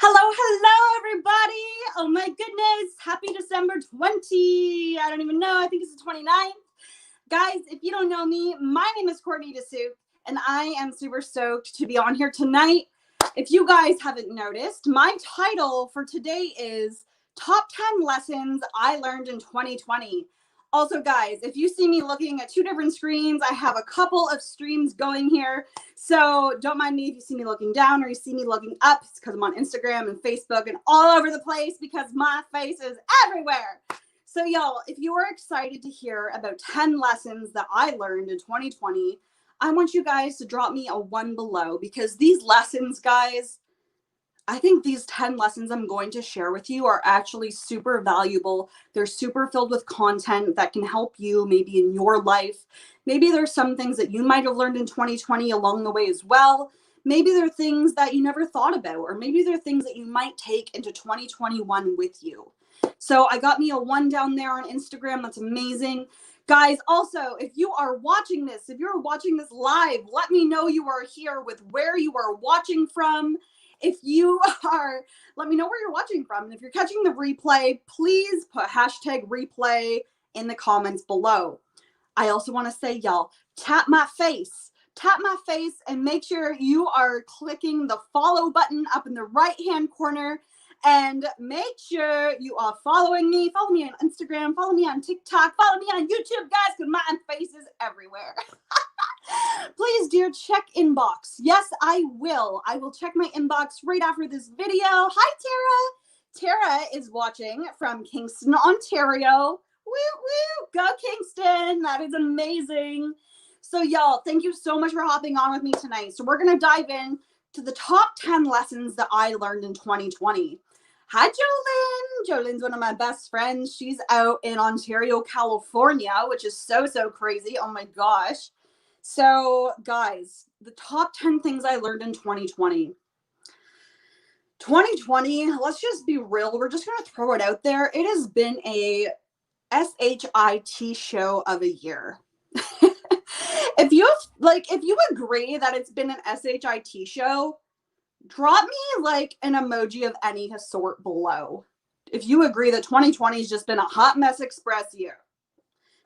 Hello, everybody. Oh my goodness. Happy December 20. I don't even know. I think it's the 29th. Guys, if you don't know me, my name is Courtney DeSoup, and I am super stoked to be on here tonight. If you guys haven't noticed, my title for today is Top 10 Lessons I Learned in 2020. Also, guys, if you see me looking at two different screens, I have a couple of streams going here. So don't mind me if you see me looking down or you see me looking up. It's because I'm on Instagram and Facebook and all over the place because my face is everywhere. So y'all, if you are excited to hear about 10 lessons that I learned in 2020, I want you guys to drop me a 1 below because these lessons, guys, I think these 10 lessons I'm going to share with you are actually super valuable. They're super filled with content that can help you maybe in your life. Maybe there's some things that you might have learned in 2020 along the way as well. Maybe there are things that you never thought about, or maybe there are things that you might take into 2021 with you. So I got me a 1 down there on Instagram. That's amazing. Guys, also, if you are watching this, if you're watching this live, let me know you are here with where you are watching from. If you are, let me know where you're watching from. And if you're catching the replay, please put hashtag replay in the comments below. I also want to say, y'all, tap my face and make sure you are clicking the follow button up in the right-hand corner and make sure you are following me. Follow me on Instagram, follow me on TikTok, follow me on YouTube, guys, because my face is everywhere. Please, dear, check inbox. Yes, I will. I will check my inbox right after this video. Hi, Tara. Tara is watching from Kingston, Ontario. Woo, woo. Go, Kingston. That is amazing. So, y'all, thank you so much for hopping on with me tonight. So, we're going to dive in to the top 10 lessons that I learned in 2020. Hi, Jolene. Jolene's one of my best friends. She's out in Ontario, California, which is so crazy. Oh, my gosh. So, guys, the top 10 things I learned in 2020. 2020, let's just be real. We're just going to throw it out there. It has been a SHIT show of a year. If you agree that it's been an SHIT show, drop me like an emoji of any sort below. If you agree that 2020 has just been a hot mess express year.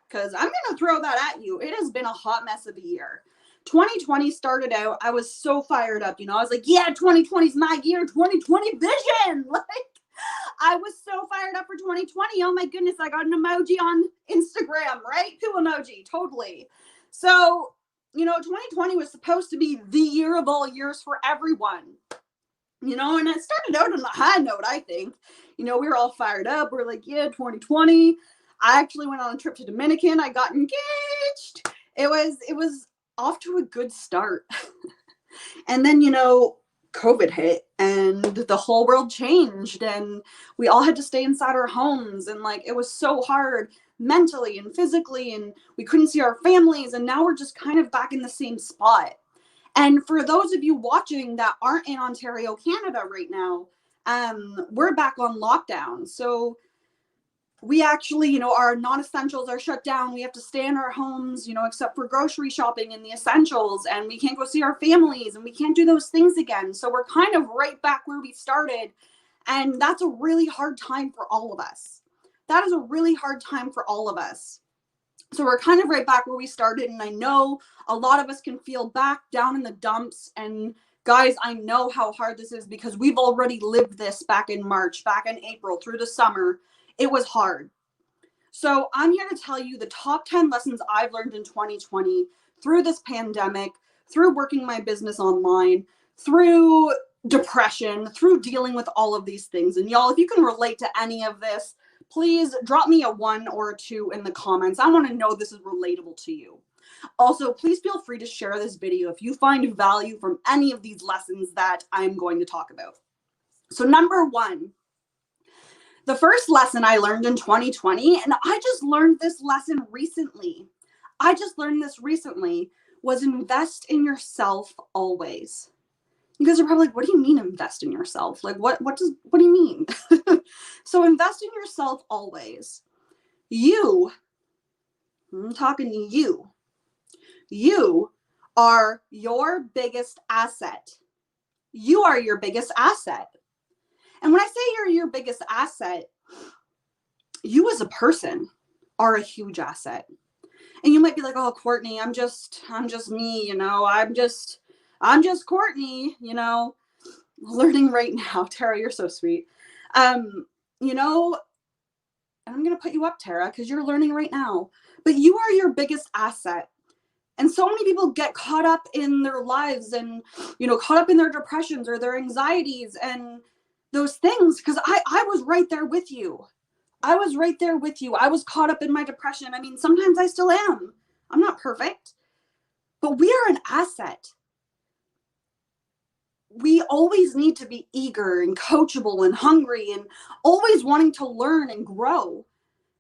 Because I'm going to throw that at you. It has been a hot mess of a year. 2020 started out, I was so fired up. I was like, yeah, 2020 is my year, 2020 vision. Like, I was so fired up for 2020. Oh my goodness, I got an emoji on Instagram, right? Poo emoji, totally. So, 2020 was supposed to be the year of all years for everyone. And it started out on a high note, I think. We were all fired up. We're like, yeah, 2020. I actually went on a trip to Dominican. I got engaged. It was off to a good start. And then, COVID hit and the whole world changed and we all had to stay inside our homes. And it was so hard mentally and physically and we couldn't see our families. And now we're just kind of back in the same spot. And for those of you watching that aren't in Ontario, Canada right now, we're back on lockdown. So we actually, our non-essentials are shut down. We have to stay in our homes, except for grocery shopping and the essentials. And we can't go see our families and we can't do those things again. So we're kind of right back where we started. And that's a really hard time for all of us. That is a really hard time for all of us. So we're kind of right back where we started. And I know a lot of us can feel back down in the dumps. And guys, I know how hard this is because we've already lived this back in March, back in April, through the summer. It was hard. So I'm here to tell you the top 10 lessons I've learned in 2020 through this pandemic, through working my business online, through depression, through dealing with all of these things. And y'all, if you can relate to any of this, please drop me a 1 or a 2 in the comments. I want to know this is relatable to you. Also, please feel free to share this video if you find value from any of these lessons that I'm going to talk about. So number 1, the first lesson I learned in 2020, and I just learned this lesson recently. Was invest in yourself always. You guys are probably like, what do you mean invest in yourself? Like, what do you mean? So invest in yourself always. I'm talking to you. You are your biggest asset. You are your biggest asset. And when I say you're your biggest asset, you as a person are a huge asset. And you might be like, oh, Courtney, I'm just me, I'm just Courtney, learning right now. Tara, you're so sweet. You know, I'm going to put you up, Tara, because you're learning right now. But you are your biggest asset. And so many people get caught up in their lives and, caught up in their depressions or their anxieties and those things. Because I was right there with you. I was right there with you. I was caught up in my depression. I mean, sometimes I still am. I'm not perfect. But we are an asset. We always need to be eager and coachable and hungry and always wanting to learn and grow.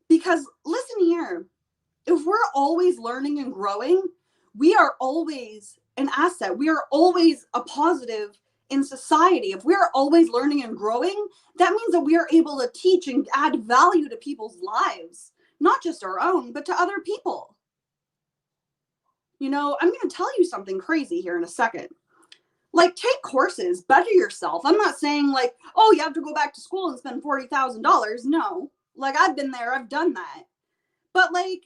Because listen here, if we're always learning and growing, we are always an asset. We are always a positive in society. If we are always learning and growing, that means that we are able to teach and add value to people's lives, not just our own, but to other people. I'm going to tell you something crazy here in a second. Like, take courses, better yourself. I'm not saying like, oh, you have to go back to school and spend $40,000. No, like I've been there, I've done that. But like,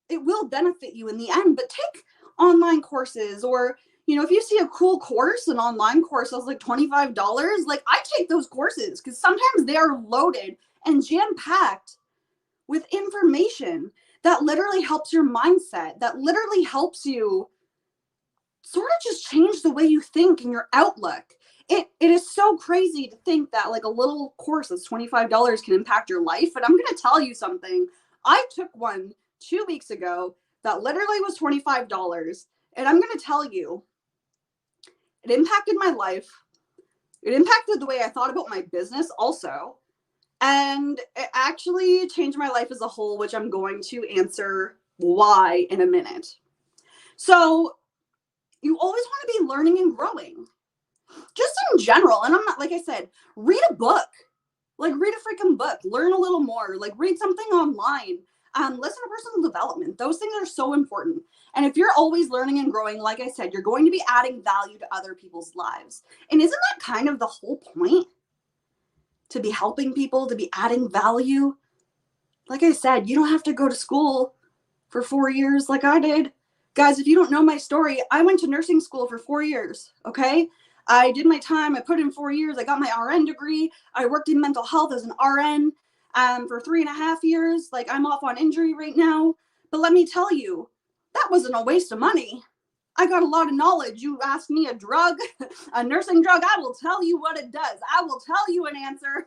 it will benefit you in the end. But take online courses, or if you see a cool course, an online course that's like $25, like I take those courses because sometimes they are loaded and jam-packed with information that literally helps your mindset, that literally helps you sort of just change the way you think and your outlook. It is so crazy to think that like a little course that's $25 can impact your life. But I'm going to tell you something. I took one 2 weeks ago that literally was $25. And I'm going to tell you, it impacted my life. It impacted the way I thought about my business also. And it actually changed my life as a whole, which I'm going to answer why in a minute. So you always want to be learning and growing. Just in general. And I'm not, like I said, read a book. Like, read a freaking book. Learn a little more. Like, read something online. Listen to personal development. Those things are so important. And if you're always learning and growing, like I said, you're going to be adding value to other people's lives. And isn't that kind of the whole point? To be helping people, to be adding value. Like I said, you don't have to go to school for 4 years like I did. Guys, if you don't know my story, I went to nursing school for 4 years, okay? I did my time. I put in 4 years. I got my RN degree. I worked in mental health as an RN for 3.5 years. Like, I'm off on injury right now. But let me tell you, that wasn't a waste of money. I got a lot of knowledge. You ask me a drug, a nursing drug, I will tell you what it does. I will tell you an answer.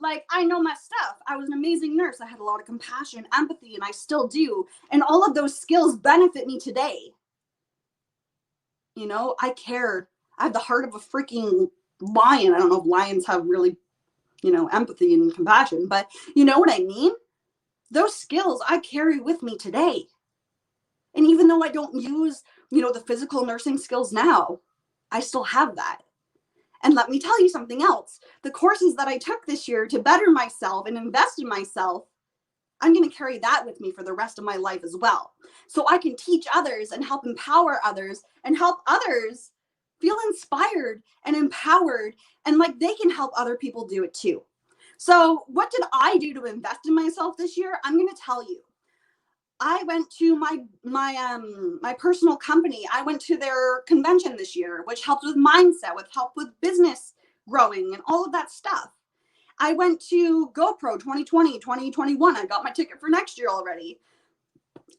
Like, I know my stuff. I was an amazing nurse. I had a lot of compassion, empathy, and I still do. And all of those skills benefit me today. I care. I have the heart of a freaking lion. I don't know if lions have really, empathy and compassion, but you know what I mean? Those skills I carry with me today. And even though I don't use, the physical nursing skills now, I still have that. And let me tell you something else. The courses that I took this year to better myself and invest in myself, I'm going to carry that with me for the rest of my life as well. So I can teach others and help empower others and help others feel inspired and empowered, and like they can help other people do it too. So what did I do to invest in myself this year? I'm going to tell you. I went to my personal company. I went to their convention this year, which helped with mindset, with help with business growing and all of that stuff. I went to GoPro 2020, 2021. I got my ticket for next year already.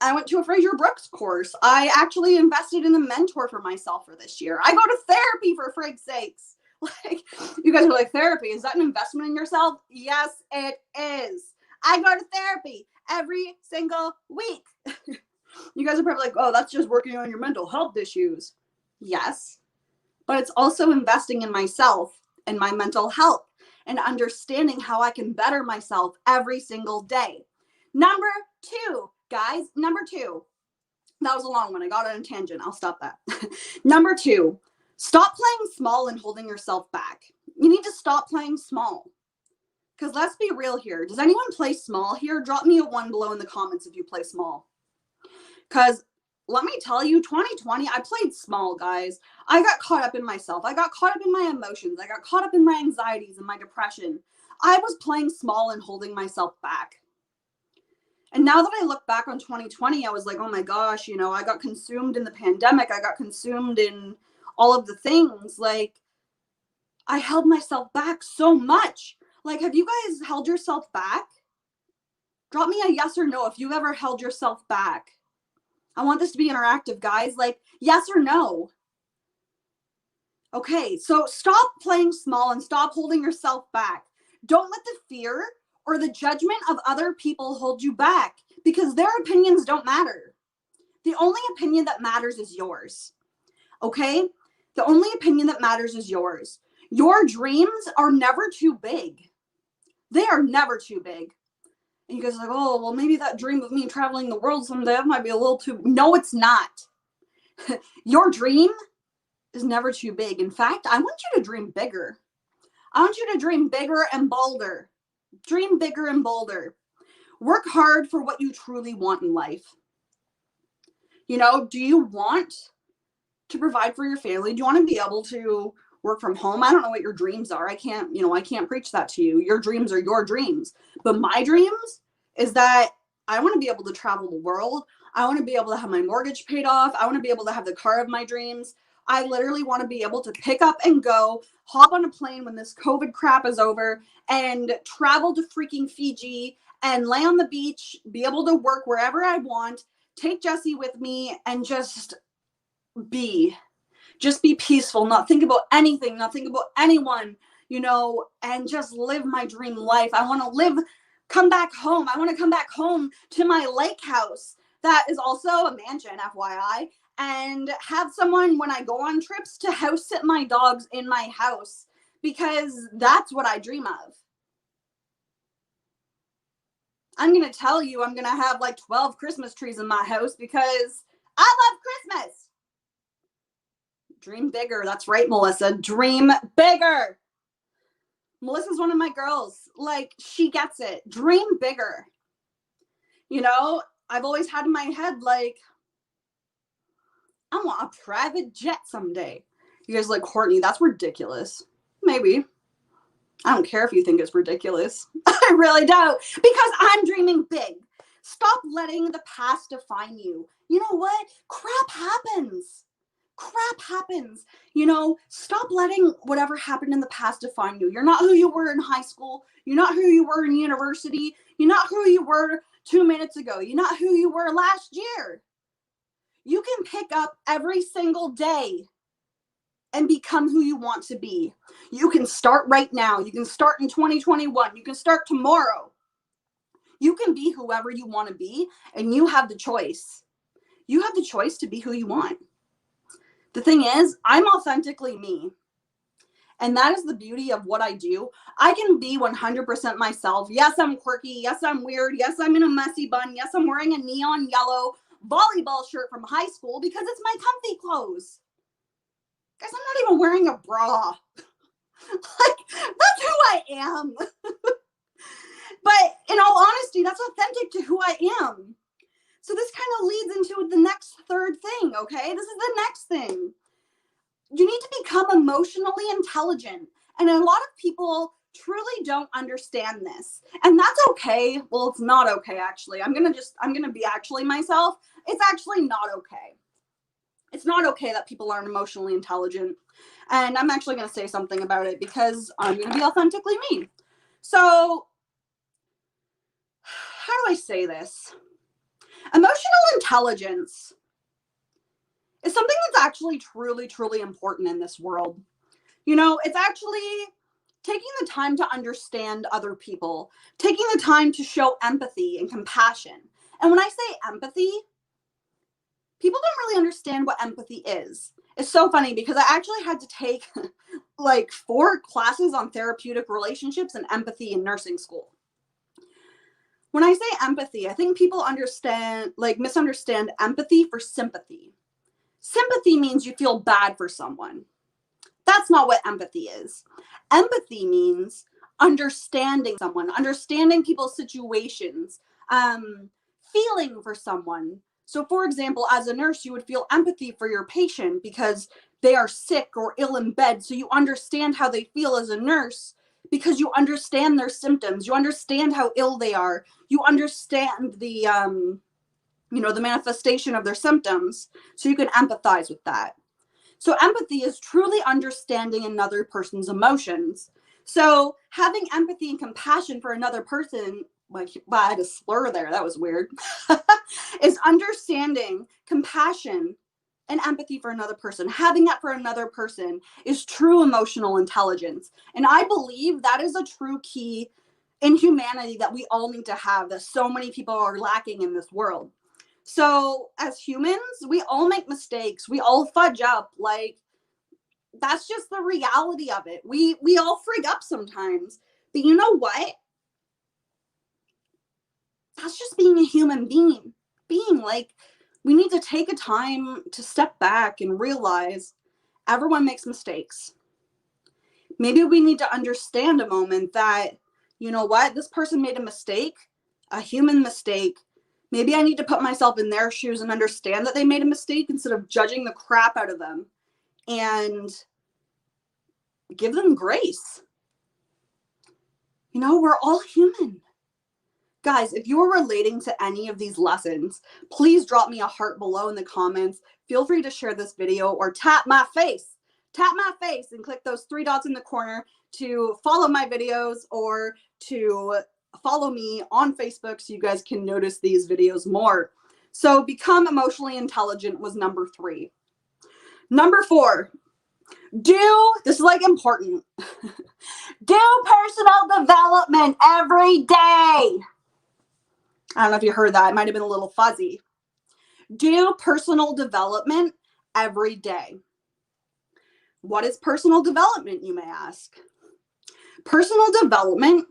I went to a Fraser Brooks course. I actually invested in a mentor for myself for this year. I go to therapy, for frig's sakes. Like, you guys are like, therapy, is that an investment in yourself? Yes, it is. I go to therapy every single week. You guys are probably like, oh, that's just working on your mental health issues. Yes, but it's also investing in myself and my mental health and understanding how I can better myself every single day. Number 2, guys, number 2. That was a long one. I got on a tangent. I'll stop that. Number 2, stop playing small and holding yourself back. You need to stop playing small. Because let's be real here. Does anyone play small here? Drop me a 1 below in the comments if you play small. Because let me tell you, 2020, I played small, guys. I got caught up in myself. I got caught up in my emotions. I got caught up in my anxieties and my depression. I was playing small and holding myself back. And now that I look back on 2020, I was like, oh my gosh, you know, I got consumed in the pandemic. I got consumed in all of the things. Like, I held myself back so much. Like, have you guys held yourself back? Drop me a yes or no if you ever held yourself back. I want this to be interactive, guys. Like, yes or no. Okay, so stop playing small and stop holding yourself back. Don't let the fear or the judgment of other people hold you back, because their opinions don't matter. The only opinion that matters is yours. Okay? The only opinion that matters is yours. Your dreams are never too big. They are never too big. And you guys are like, oh, well, maybe that dream of me traveling the world someday, that might be a little too... No, it's not. Your dream is never too big. In fact, I want you to dream bigger. I want you to dream bigger and bolder. Dream bigger and bolder. Work hard for what you truly want in life. You know, do you want to provide for your family? Do you want to be able to work from home? I don't know what your dreams are. I can't preach that to you. Your dreams are your dreams. But my dreams is that I want to be able to travel the world. I want to be able to have my mortgage paid off. I want to be able to have the car of my dreams. I literally want to be able to pick up and go, hop on a plane when this COVID crap is over, and travel to freaking Fiji and lay on the beach, be able to work wherever I want, take Jesse with me, and just be peaceful, not think about anything, not think about anyone, you know, and just live my dream life. I want to come back home. I want to come back home to my lake house that is also a mansion, FYI, and have someone, when I go on trips, to house sit my dogs in my house, because that's what I dream of. I'm going to tell you, I'm going to have like 12 Christmas trees in my house because I love Christmas. Dream bigger. That's right, Melissa. Dream bigger. Melissa's one of my girls. Like, she gets it. Dream bigger. You know, I've always had in my head, like, I want a private jet someday. You guys like, Courtney, that's ridiculous. Maybe. I don't care if you think it's ridiculous. I really don't. Because I'm dreaming big. Stop letting the past define you. You know what? Crap happens. Crap happens. You know, stop letting whatever happened in the past define you. You're not who you were in high school. You're not who you were in university. You're not who you were 2 minutes ago. You're not who you were last year. You can pick up every single day and become who you want to be. You can start right now. You can start in 2021. You can start tomorrow. You can be whoever you want to be, and you have the choice. You have the choice to be who you want. The thing is, I'm authentically me. And that is the beauty of what I do. I can be 100% myself. Yes, I'm quirky. Yes, I'm weird. Yes, I'm in a messy bun. Yes, I'm wearing a neon yellow volleyball shirt from high school because it's my comfy clothes. Guys, I'm not even wearing a bra. Like, that's who I am. But in all honesty, that's authentic to who I am. So this kind of leads into the next third thing, okay? This is the next thing. You need to become emotionally intelligent. And a lot of people truly don't understand this. And that's okay. Well, it's not okay, actually. I'm going to be actually myself. It's actually not okay. It's not okay that people aren't emotionally intelligent. And I'm actually going to say something about it because I'm going to be authentically me. So, how do I say this? Emotional intelligence is something that's actually truly, truly important in this world. You know, it's actually taking the time to understand other people, taking the time to show empathy and compassion. And when I say empathy, people don't really understand what empathy is. It's so funny because I actually had to take like 4 classes on therapeutic relationships and empathy in nursing school. When I say empathy, I think people misunderstand empathy for sympathy. Sympathy means you feel bad for someone. That's not what empathy is. Empathy means understanding someone, understanding people's situations, feeling for someone. So for example, as a nurse, you would feel empathy for your patient because they are sick or ill in bed. So you understand how they feel as a nurse because you understand their symptoms. You understand how ill they are. You understand the, the manifestation of their symptoms. So you can empathize with that. So empathy is truly understanding another person's emotions. So having empathy and compassion for another person, like, wow, I had a slur there, that was weird, is understanding, compassion, and empathy for another person. Having that for another person is true emotional intelligence. And I believe that is a true key in humanity that we all need to have, that so many people are lacking in this world. So as humans, we all make mistakes. We all fudge up. Like, that's just the reality of it. We all freak up sometimes. But you know what? That's just being a human being. Like, we need to take a time to step back and realize everyone makes mistakes. Maybe we need to understand a moment that, you know what, this person made a mistake, a human mistake. Maybe I need to put myself in their shoes and understand that they made a mistake instead of judging the crap out of them, and give them grace. You know, we're all human. Guys, if you're relating to any of these lessons, please drop me a heart below in the comments. Feel free to share this video or tap my face. Tap my face and click those 3 dots in the corner to follow my videos or to follow me on Facebook so you guys can notice these videos more. So become emotionally intelligent was number 3. Number 4, this is like important. Do personal development every day. I don't know if you heard that. It might have been a little fuzzy. Do personal development every day. What is personal development, you may ask? Personal development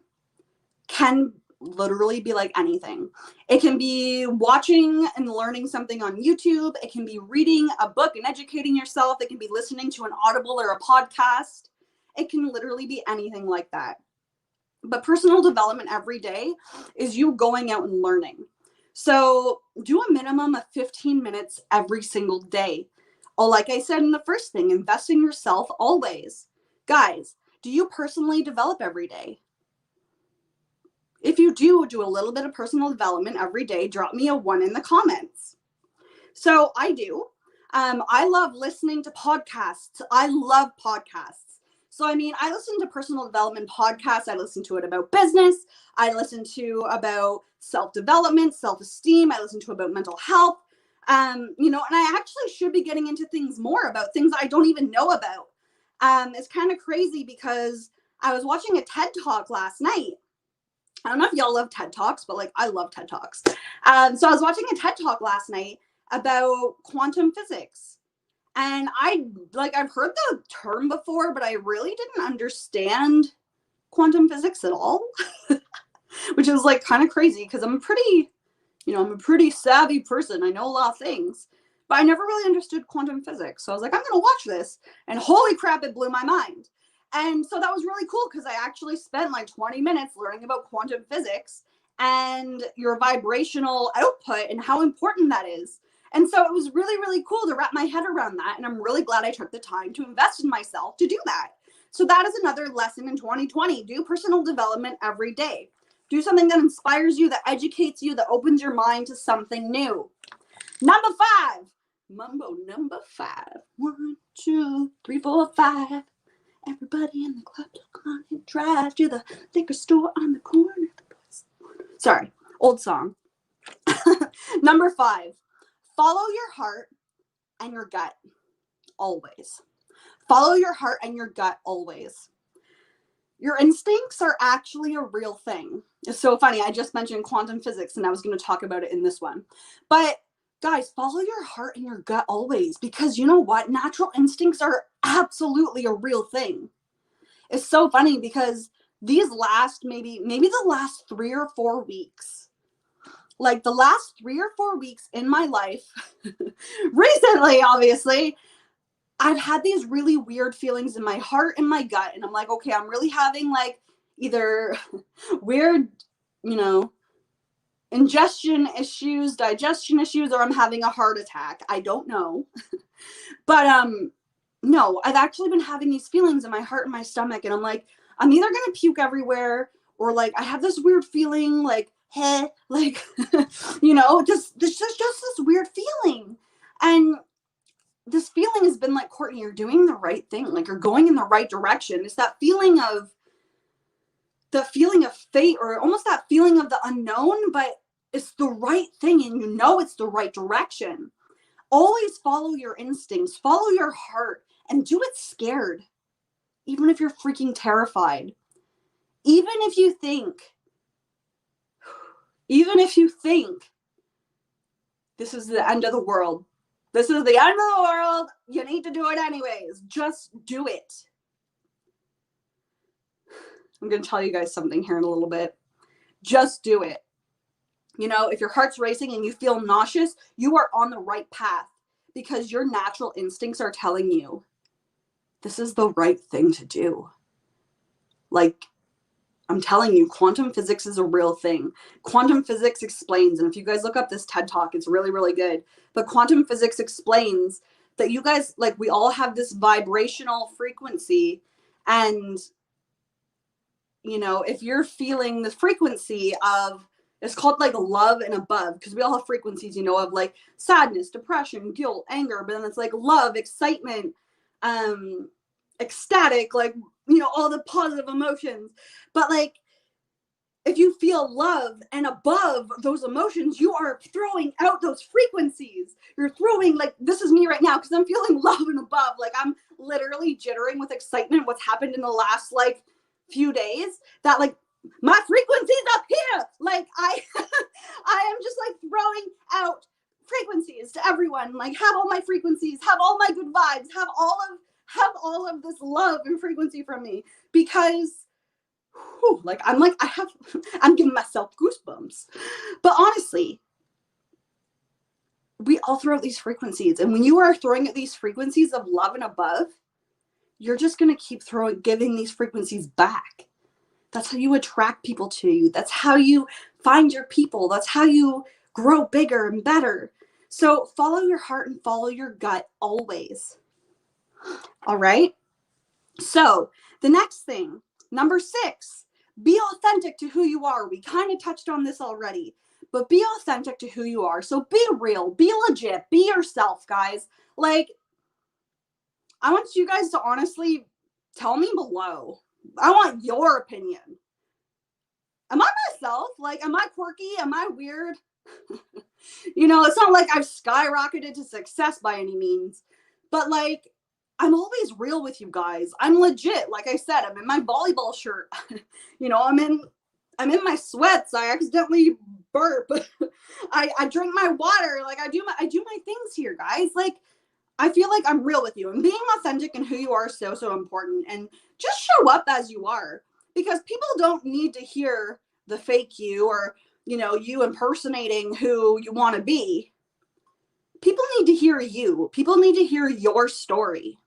can literally be like anything. It can be watching and learning something on YouTube. It can be reading a book and educating yourself. It can be listening to an Audible or a podcast. It can literally be anything like that. But personal development every day is you going out and learning. So do a minimum of 15 minutes every single day. Oh, like I said in the first thing, invest in yourself always. Guys, do you personally develop every day? If you do a little bit of personal development every day, drop me a 1 in the comments. So I do. I love listening to podcasts. I love podcasts. So, I mean, I listen to personal development podcasts. I listen to it about business. I listen to about self-development, self-esteem. I listen to about mental health. And I actually should be getting into things more about things I don't even know about. It's kind of crazy because I was watching a TED Talk last night. I don't know if y'all love TED Talks, but like, I love TED Talks. So I was watching a TED Talk last night about quantum physics. And I've heard the term before, but I really didn't understand quantum physics at all, which is like kind of crazy because I'm a pretty savvy person. I know a lot of things, but I never really understood quantum physics. So I was like, I'm going to watch this, and holy crap, it blew my mind. And so that was really cool because I actually spent like 20 minutes learning about quantum physics and your vibrational output and how important that is. And so it was really, really cool to wrap my head around that. And I'm really glad I took the time to invest in myself to do that. So that is another lesson in 2020. Do personal development every day. Do something that inspires you, that educates you, that opens your mind to something new. Number 5. Mumbo number 5. 1, 2, 3, 4, 5. Everybody in the club, come on and drive to the liquor store on the corner. Sorry, old song. Number 5. Follow your heart and your gut, always. Follow your heart and your gut, always. Your instincts are actually a real thing. It's so funny. I just mentioned quantum physics, and I was going to talk about it in this one. But guys, follow your heart and your gut always, because you know what? Natural instincts are absolutely a real thing. It's so funny because these last, maybe the last 3 or 4 weeks, like the last 3 or 4 weeks in my life, recently, obviously, I've had these really weird feelings in my heart and my gut. And I'm like, okay, I'm really having like either weird, ingestion issues, digestion issues, or I'm having a heart attack. I don't know. But no, I've actually been having these feelings in my heart and my stomach, and I'm like, I'm either gonna puke everywhere, or like I have this weird feeling like, hey, like just this weird feeling. And this feeling has been like, Courtney, you're doing the right thing. Like, you're going in the right direction. It's that feeling of fate, or almost that feeling of the unknown, but it's the right thing, and it's the right direction. Always follow your instincts, follow your heart, and do it scared. Even if you're freaking terrified. Even if you think this is the end of the world. This is the end of the world. You need to do it anyways. Just do it. I'm going to tell you guys something here in a little bit. Just do it. If your heart's racing and you feel nauseous, you are on the right path, because your natural instincts are telling you this is the right thing to do. Like, I'm telling you, quantum physics is a real thing. Quantum physics explains, and if you guys look up this TED Talk, it's really, really good. But quantum physics explains that you guys, like, we all have this vibrational frequency. And, if you're feeling the frequency of, it's called like love and above, because we all have frequencies, of like sadness, depression, guilt, anger, but then it's like love, excitement, ecstatic, like, all the positive emotions. But like, if you feel love and above those emotions, you are throwing out those frequencies. You're throwing, like, this is me right now, because I'm feeling love and above. Like, I'm literally jittering with excitement, what's happened in the last like few days, that like my frequency's up here. Like, I am just like throwing out frequencies to everyone. Like, have all my frequencies, have all my good vibes, have all of this love and frequency from me, because I'm giving myself goosebumps. But honestly, we all throw out these frequencies, and when you are throwing at these frequencies of love and above, you're just going to keep giving these frequencies back. That's how you attract people to you. That's how you find your people. That's how you grow bigger and better. So follow your heart and follow your gut always. All right. So the next thing, number 6, be authentic to who you are. We kind of touched on this already, but be authentic to who you are. So be real, be legit, be yourself, guys. Like, I want you guys to honestly tell me below. I want your opinion. Am I myself? Like, am I quirky? Am I weird? It's not like I've skyrocketed to success by any means, but like, I'm always real with you guys. I'm legit. Like I said, I'm in my volleyball shirt. I'm in my sweats. I accidentally burp. I drink my water. Like, I do my things here, guys. Like, I feel like I'm real with you, and being authentic and who you are is so, so important. And just show up as you are, because people don't need to hear the fake you, or, you impersonating who you want to be. People need to hear you. People need to hear your story.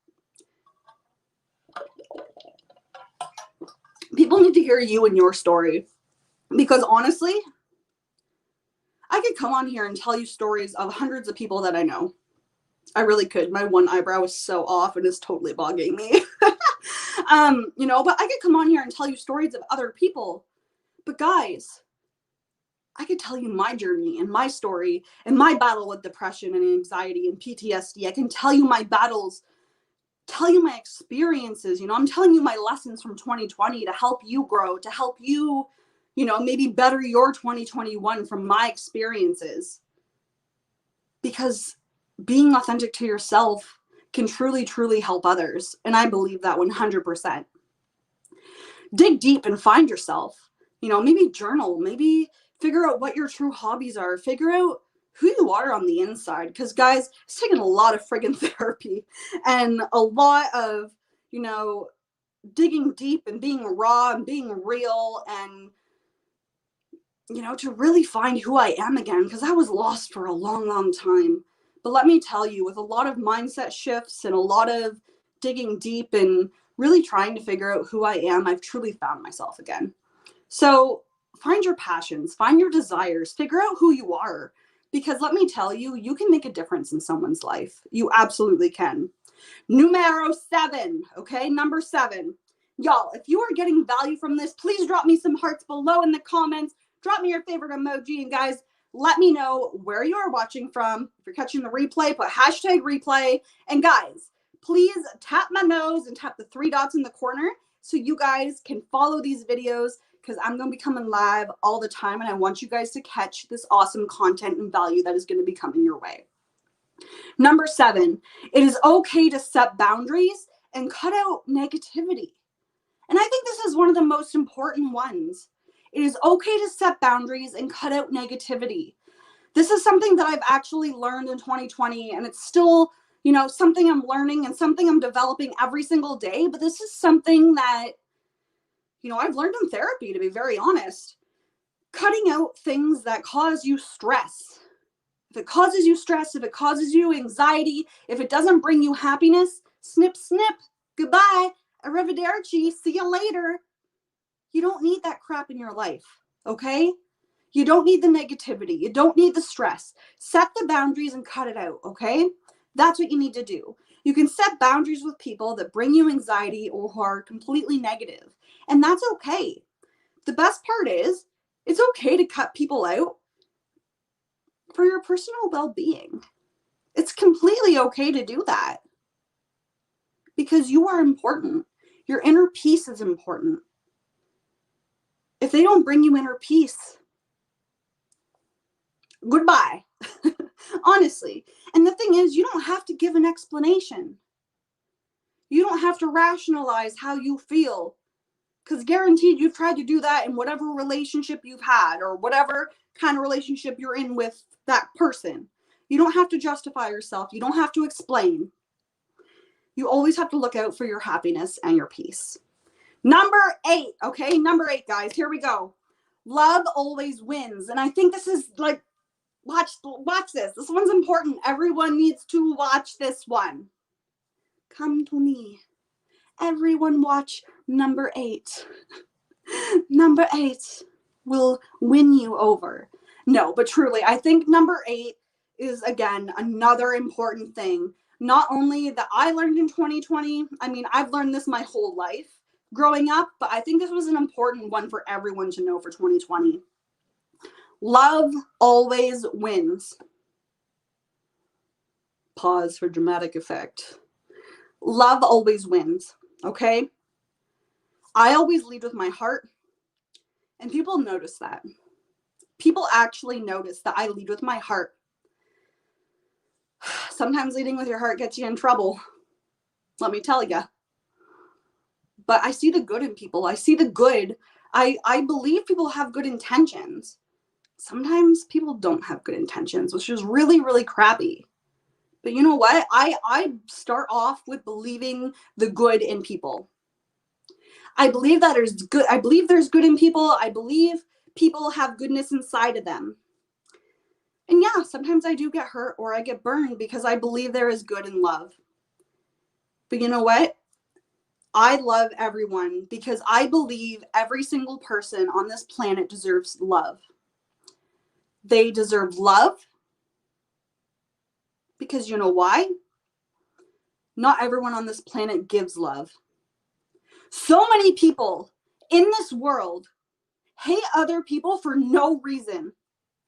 People need to hear you and your story, because honestly, I could come on here and tell you stories of hundreds of people that I know. I really could. My one eyebrow is so off and it's totally bogging me. But I could come on here and tell you stories of other people. But guys, I could tell you my journey and my story and my battle with depression and anxiety and PTSD. I can tell you my battles, tell you my experiences. I'm telling you my lessons from 2020 to help you grow, to help you, maybe better your 2021 from my experiences. Because being authentic to yourself can truly, truly help others. And I believe that 100%. Dig deep and find yourself. Maybe journal, maybe figure out what your true hobbies are, figure out who you are on the inside. Because guys, it's taken a lot of friggin' therapy and a lot of, digging deep and being raw and being real, and, to really find who I am again, because I was lost for a long, long time. But let me tell you, with a lot of mindset shifts and a lot of digging deep and really trying to figure out who I am, I've truly found myself again. So find your passions, find your desires, figure out who you are. Because let me tell you, you can make a difference in someone's life. You absolutely can. Numero 7, okay? Number 7. Y'all, if you are getting value from this, please drop me some hearts below in the comments. Drop me your favorite emoji. And guys, let me know where you are watching from. If you're catching the replay, put hashtag replay. And guys, please tap my nose and tap the 3 dots in the corner so you guys can follow these videos, because I'm going to be coming live all the time and I want you guys to catch this awesome content and value that is going to be coming your way. Number 7, it is okay to set boundaries and cut out negativity. And I think this is one of the most important ones. It is okay to set boundaries and cut out negativity. This is something that I've actually learned in 2020, and it's still, you know, something I'm learning and something I'm developing every single day. But this is something that, you know, I've learned in therapy, to be very honest. Cutting out things that cause you stress. If it causes you stress, if it causes you anxiety, if it doesn't bring you happiness, snip, snip, goodbye, arrivederci, see you later. You don't need that crap in your life, okay? You don't need the negativity. You don't need the stress. Set the boundaries and cut it out, okay? That's what you need to do. You can set boundaries with people that bring you anxiety or who are completely negative, and that's okay. The best part is, it's okay to cut people out for your personal well-being. It's completely okay to do that because you are important. Your inner peace is important. If they don't bring you inner peace, goodbye. Honestly. And the thing is, you don't have to give an explanation. You don't have to rationalize how you feel, because guaranteed you've tried to do that in whatever relationship you've had or whatever kind of relationship you're in with that person. You don't have to justify yourself. You don't have to explain. You always have to look out for your happiness and your peace. Number 8, okay? Number 8, guys. Here we go. Love always wins. And I think this is like, watch this. This one's important. Everyone needs to watch this one. Come to me. Everyone watch number 8. Number 8 will win you over. No, but truly, I think number 8 is, again, another important thing. Not only that I learned in 2020, I mean, I've learned this my whole life growing up, but I think this was an important one for everyone to know for 2020. Love always wins. Pause for dramatic effect. Love always wins, okay? I always lead with my heart, and people notice that. People actually notice that I lead with my heart. Sometimes leading with your heart gets you in trouble, let me tell you. But I see the good in people. I see the good. I believe people have good intentions. Sometimes people don't have good intentions, which is really, really crappy. But you know what? I start off with believing the good in people. I believe that there's good. I believe there's good in people. I believe people have goodness inside of them. And yeah, sometimes I do get hurt or I get burned because I believe there is good in love. But you know what? I love everyone because I believe every single person on this planet deserves love. They deserve love because you know why? Not everyone on this planet gives love. So many people in this world hate other people for no reason.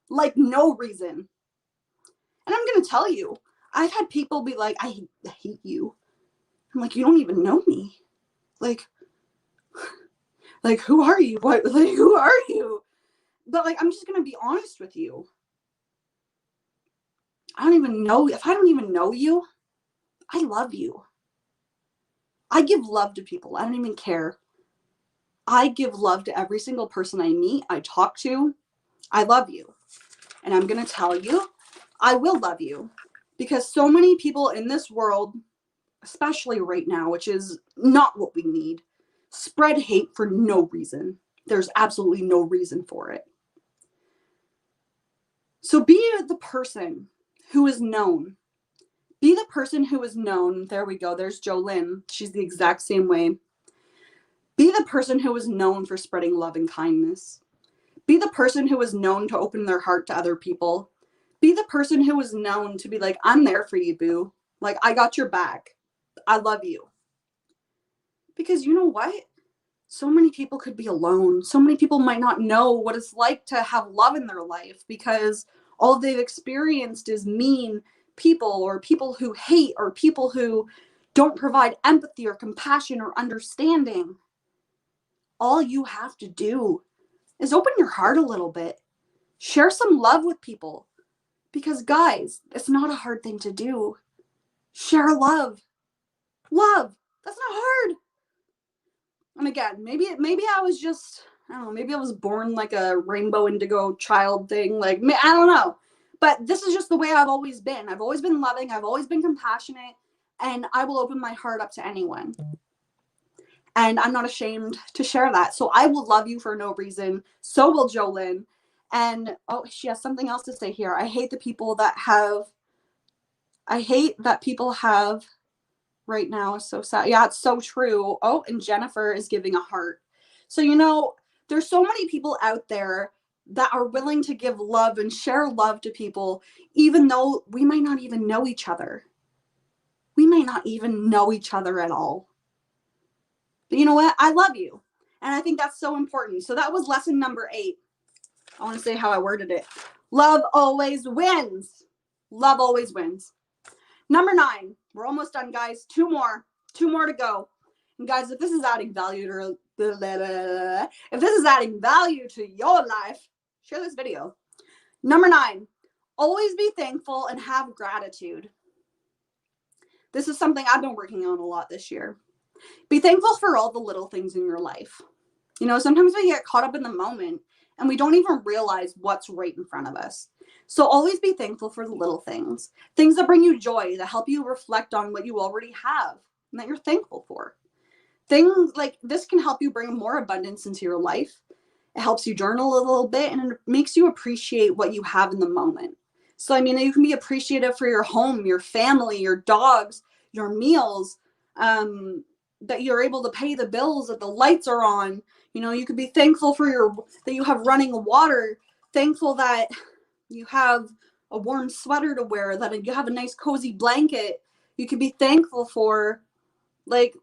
Like no reason. And I'm going to tell you, I've had people be like, I hate you. I'm like, you don't even know me. Like who are you? What, like, who are you? But like, I'm just going to be honest with you. I don't even know. If I don't even know you, I love you. I give love to people. I don't even care. I give love to every single person I meet, I talk to. I love you. And I'm going to tell you, I will love you. Because so many people in this world, especially right now, which is not what we need, spread hate for no reason. There's absolutely no reason for it. So be the person who is known. Be the person who is known. There we go. There's Jolynn. She's the exact same way. Be the person who is known for spreading love and kindness. Be the person who is known to open their heart to other people. Be the person who is known to be like, I'm there for you, boo. Like, I got your back. I love you. Because you know what? So many people could be alone. So many people might not know what it's like to have love in their life because all they've experienced is mean people or people who hate or people who don't provide empathy or compassion or understanding. All you have to do is open your heart a little bit. Share some love with people. Because guys, it's not a hard thing to do. Share love. Love. That's not hard. And again, maybe I was just, I don't know, maybe I was born like a rainbow indigo child thing. Like, I don't know. But this is just the way I've always been. I've always been loving. I've always been compassionate. And I will open my heart up to anyone. And I'm not ashamed to share that. So I will love you for no reason. So will Jolyn. And, oh, she has something else to say here. I hate people have right now. It's so sad. Yeah, it's so true. Oh, and Jennifer is giving a heart. So, you know, there's so many people out there that are willing to give love and share love to people, even though we might not even know each other. We may not even know each other at all. But you know what? I love you. And I think that's so important. So that was lesson number 8. I want to say how I worded it. Love always wins. Love always wins. Number 9. We're almost done, guys. 2 more to go. And guys, if this is adding value to your life, share this video. Number 9. Always be thankful and have gratitude. This is something I've been working on a lot this year. Be thankful for all the little things in your life. You know, sometimes we get caught up in the moment and we don't even realize what's right in front of us. So always be thankful for the little things that bring you joy, that help you reflect on what you already have and that you're thankful for. Things like this can help you bring more abundance into your life. It helps you journal a little bit and it makes you appreciate what you have in the moment. So, I mean, you can be appreciative for your home, your family, your dogs, your meals, that you're able to pay the bills, that the lights are on. You know, you could be thankful for that you have running water, thankful that you have a warm sweater to wear, that you have a nice cozy blanket. You could be thankful for, like,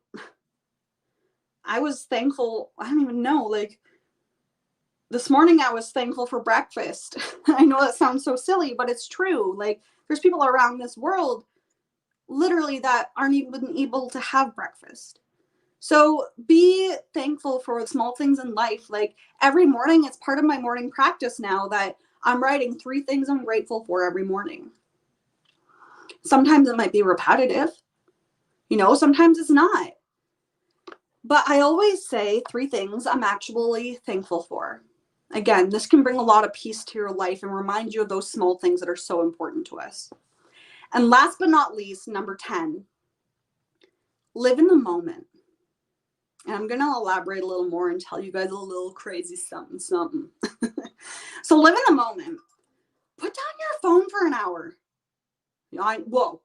I was thankful, I don't even know, like, this morning I was thankful for breakfast. I know that sounds so silly, but it's true. Like, there's people around this world literally that aren't even able to have breakfast. So be thankful for small things in life. Like, every morning, it's part of my morning practice now that I'm writing 3 things I'm grateful for every morning. Sometimes it might be repetitive, you know, sometimes it's not. But I always say 3 things I'm actually thankful for. Again, this can bring a lot of peace to your life and remind you of those small things that are so important to us. And last but not least, number 10, live in the moment. And I'm going to elaborate a little more and tell you guys a little crazy something. So live in the moment. Put down your phone for an hour. Whoa,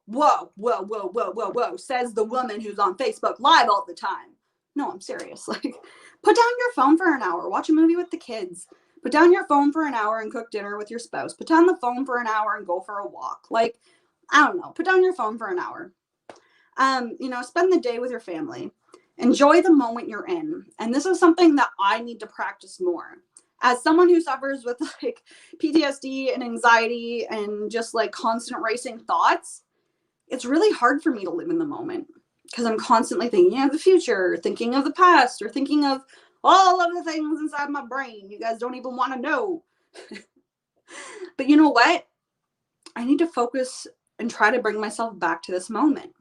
says the woman who's on Facebook Live all the time. No, I'm serious. Like, put down your phone for an hour. Watch a movie with the kids. Put down your phone for an hour and cook dinner with your spouse. Put down the phone for an hour and go for a walk. Like, I don't know. Put down your phone for an hour. You know, spend the day with your family. Enjoy the moment you're in. And this is something that I need to practice more. As someone who suffers with like PTSD and anxiety and just like constant racing thoughts, it's really hard for me to live in the moment because I'm constantly thinking of the future, thinking of the past, or thinking of all of the things inside my brain you guys don't even want to know. But you know what? I need to focus and try to bring myself back to this moment.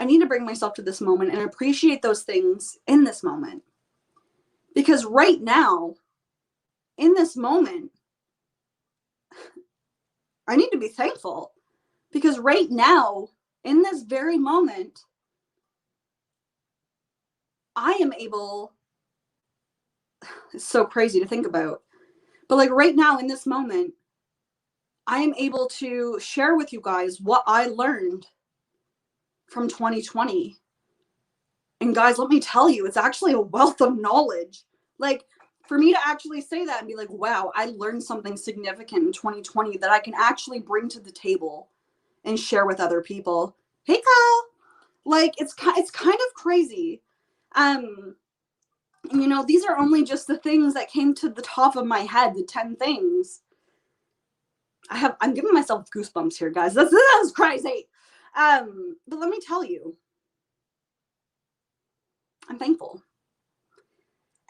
I need to bring myself to this moment and appreciate those things in this moment. Because right now, in this moment, I need to be thankful. Because right now, in this very moment, I am able, it's so crazy to think about, but like right now in this moment, I am able to share with you guys what I learned from 2020. And guys, let me tell you, it's actually a wealth of knowledge. Like, for me to actually say that and be like, wow, I learned something significant in 2020 that I can actually bring to the table and share with other people. Hey, Kyle. Like, it's kind of crazy. You know, these are only just the things that came to the top of my head, the 10 things. I'm giving myself goosebumps here, guys. This is crazy. But let me tell you, I'm thankful.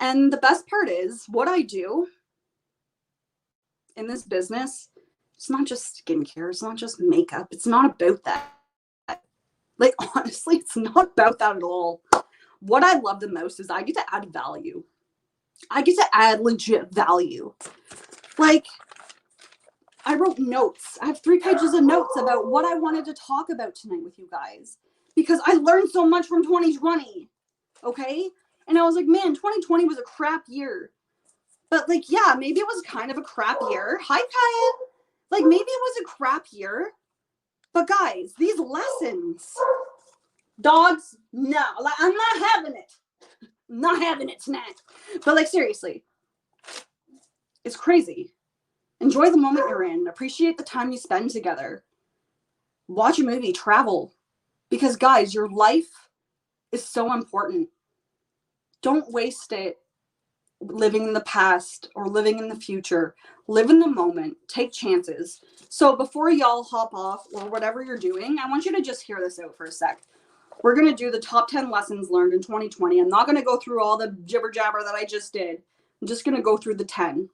And the best part is what I do in this business, it's not just skincare, it's not just makeup, it's not about that. Like, honestly, it's not about that at all. What I love the most is I get to add value. I get to add legit value. Like, I wrote notes. I have 3 pages of notes about what I wanted to talk about tonight with you guys because I learned so much from 2020. Okay? And I was like, man, 2020 was a crap year. But like, yeah, maybe it was kind of a crap year. Hi, Kaya. Like, maybe it was a crap year. But guys, these lessons, dogs, no, like, I'm not having it. I'm not having it tonight. But like, seriously, it's crazy. Enjoy the moment you're in. Appreciate the time you spend together. Watch a movie, travel. Because guys, your life is so important. Don't waste it living in the past or living in the future. Live in the moment. Take chances. So before y'all hop off or whatever you're doing, I want you to just hear this out for a sec. We're going to do the top 10 lessons learned in 2020. I'm not going to go through all the jibber jabber that I just did. I'm just going to go through the 10.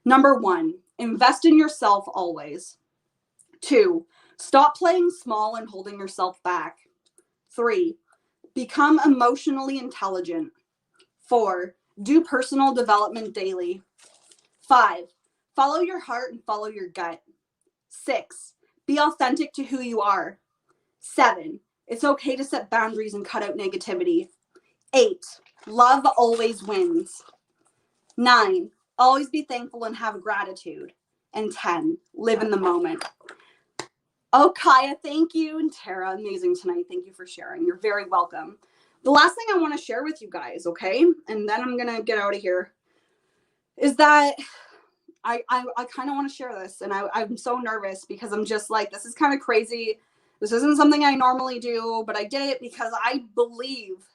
Number 1, invest in yourself always. 2, stop playing small and holding yourself back. 3, become emotionally intelligent. 4, do personal development daily. 5, follow your heart and follow your gut. 6, be authentic to who you are. 7, it's okay to set boundaries and cut out negativity. 8, love always wins. 9, always be thankful and have gratitude. And 10, live in the moment. Oh, Kaya, thank you. And Tara, amazing tonight. Thank you for sharing. You're very welcome. The last thing I want to share with you guys, okay, and then I'm going to get out of here, is that I kind of want to share this. And I'm so nervous because I'm just like, this is kind of crazy. This isn't something I normally do, but I did it because I believe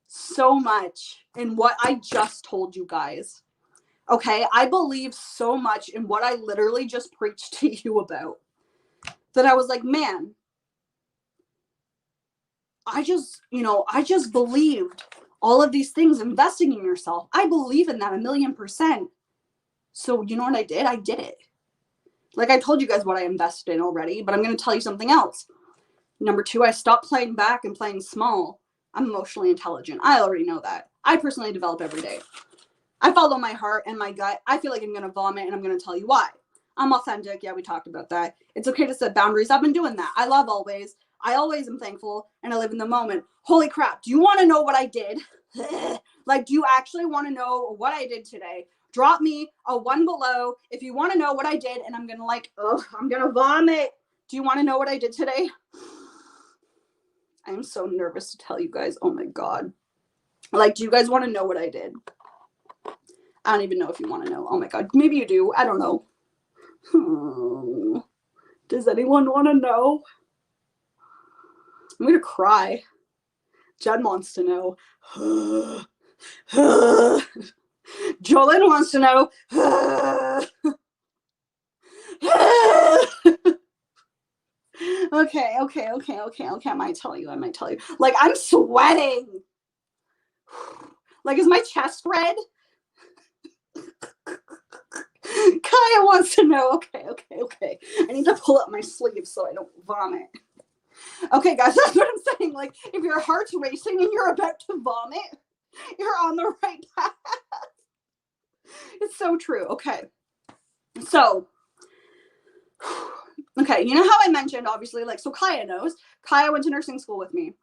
so much in what I just told you guys. Okay, I believe so much in what I literally just preached to you about that I was like, man, I just believed all of these things, investing in yourself. I believe in that 1,000,000%. So you know what I did? I did it. Like I told you guys what I invested in already, but I'm going to tell you something else. Number 2, I stopped playing back and playing small. I'm emotionally intelligent. I already know that. I personally develop every day. I follow my heart and my gut. I feel like I'm going to vomit and I'm going to tell you why. I'm authentic. Yeah, we talked about that. It's okay to set boundaries. I've been doing that. I love always. I always am thankful and I live in the moment. Holy crap. Do you want to know what I did? Like, do you actually want to know what I did today? Drop me a 1 below if you want to know what I did, and I'm going to I'm going to vomit. Do you want to know what I did today? I am so nervous to tell you guys. Oh my God. Like, do you guys want to know what I did? I don't even know if you want to know. Oh my God. Maybe you do. I don't know. Does anyone want to know? I'm going to cry. Jen wants to know. Jolene wants to know. Okay. I might tell you. Like, I'm sweating. Like, is my chest red? Kaya wants to know. Okay. I need to pull up my sleeve so I don't vomit. Okay, guys, that's what I'm saying. Like, if your heart's racing and you're about to vomit, you're on the right path. It's so true. Okay. So, okay, you know how I mentioned, obviously, like, so Kaya knows. Kaya went to nursing school with me.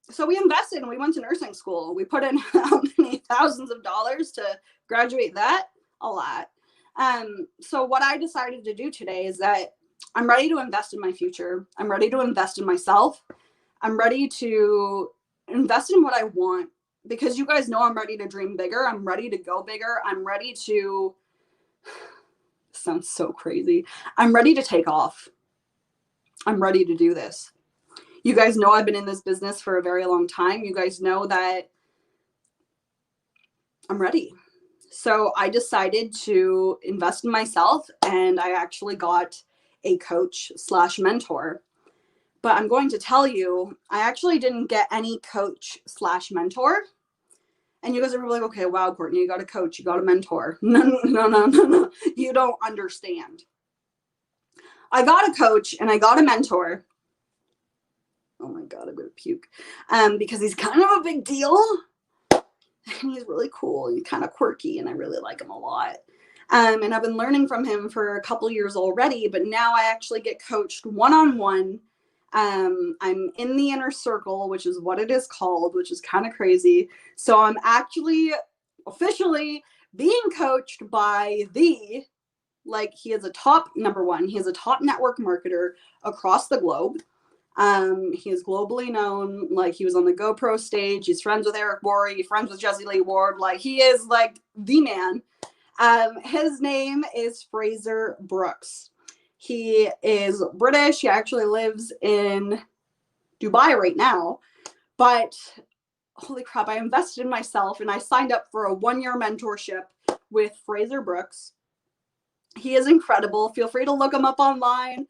So we invested and we went to nursing school. We put in how many thousands of dollars to graduate that? A lot. So what I decided to do today is that I'm ready to invest in my future. I'm ready to invest in myself. I'm ready to invest in what I want because you guys know I'm ready to dream bigger. I'm ready to go bigger. I'm ready to, sounds so crazy. I'm ready to take off. I'm ready to do this. You guys know I've been in this business for a very long time. You guys know that I'm ready. So I decided to invest in myself, and I actually got a coach / mentor. But I'm going to tell you, I actually didn't get any coach / mentor. And you guys are probably like, okay, wow, Courtney, you got a coach, you got a mentor. No. You don't understand. I got a coach and I got a mentor. Oh my God, I'm going to puke. Because he's kind of a big deal. And he's really cool. He's kind of quirky, and I really like him a lot. And I've been learning from him for a couple years already, but now I actually get coached one-on-one. I'm in the inner circle, which is what it is called, which is kind of crazy. So I'm actually officially being coached by he is a top, number one, he is a top network marketer across the globe. He is globally known. Like, he was on the GoPro stage. He's friends with Eric Worre. He's friends with Jesse Lee Ward. Like, he is like the man. His name is Fraser Brooks. He is British. He actually lives in Dubai right now. But holy crap, I invested in myself and I signed up for a 1-year mentorship with Fraser Brooks. He is incredible. Feel free to look him up online.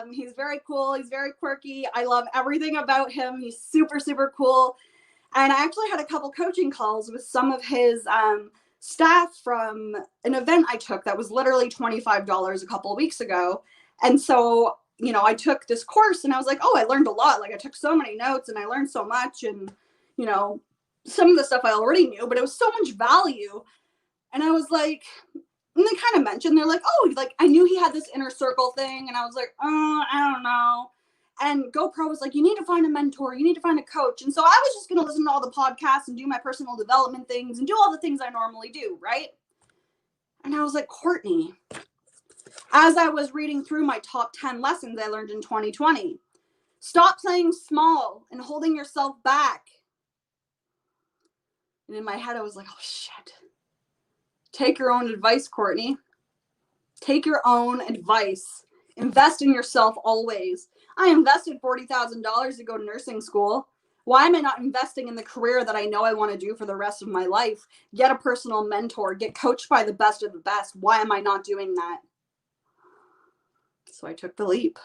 He's very cool. He's very quirky. I love everything about him. He's super, super cool. And I actually had a couple coaching calls with some of his staff from an event I took that was literally $25 a couple of weeks ago. And so, you know, I took this course and I was like, oh, I learned a lot. Like, I took so many notes and I learned so much. And, you know, some of the stuff I already knew, but it was so much value. And I was like, and they kind of mentioned, they're like, oh, like, I knew he had this inner circle thing. And I was like, oh, I don't know. And GoPro was like, you need to find a mentor. You need to find a coach. And so I was just going to listen to all the podcasts and do my personal development things and do all the things I normally do, right? And I was like, Courtney, as I was reading through my top 10 lessons I learned in 2020, stop playing small and holding yourself back. And in my head, I was like, oh, shit. Take your own advice, Courtney. Take your own advice. Invest in yourself always. I invested $40,000 to go to nursing school. Why am I not investing in the career that I know I want to do for the rest of my life? Get a personal mentor. Get coached by the best of the best. Why am I not doing that? So I took the leap.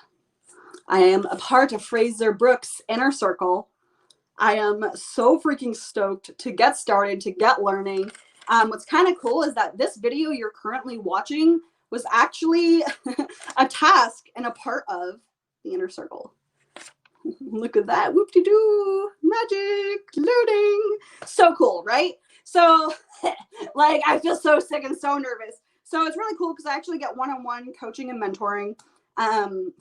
I am a part of Fraser Brooks' inner circle. I am so freaking stoked to get started, to get learning. What's kind of cool is that this video you're currently watching was actually a task and a part of the inner circle. Look at that. Whoop-de-doo. Magic. Loading. So cool, right? So, like, I feel so sick and so nervous. So it's really cool because I actually get one-on-one coaching and mentoring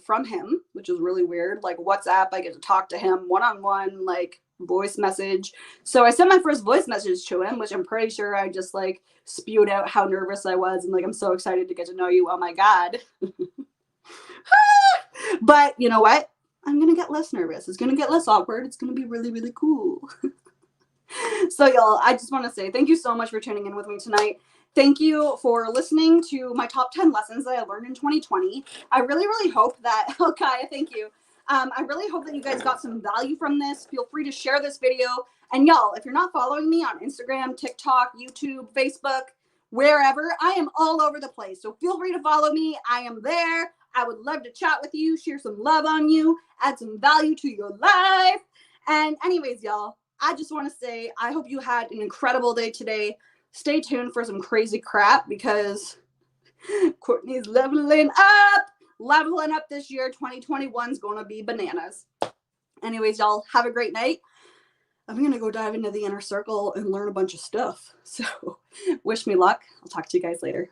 from him, which is really weird. Like, WhatsApp, I get to talk to him one-on-one, like, voice message. So I sent my first voice message to him, which I'm pretty sure I just, like, spewed out how nervous I was and, like, I'm so excited to get to know you. Oh my God. But you know what? I'm going to get less nervous. It's going to get less awkward. It's going to be really, really cool. So y'all, I just want to say thank you so much for tuning in with me tonight. Thank you for listening to my top 10 lessons that I learned in 2020. I really, really hope that, okay, thank you. I really hope that you guys got some value from this. Feel free to share this video. And y'all, if you're not following me on Instagram, TikTok, YouTube, Facebook, wherever, I am all over the place. So feel free to follow me. I am there. I would love to chat with you, share some love on you, add some value to your life. And anyways, y'all, I just want to say, I hope you had an incredible day today. Stay tuned for some crazy crap because Courtney's leveling up. Leveling up this year. 2021 is going to be bananas. Anyways, y'all, have a great night. I'm going to go dive into the inner circle and learn a bunch of stuff. So wish me luck. I'll talk to you guys later.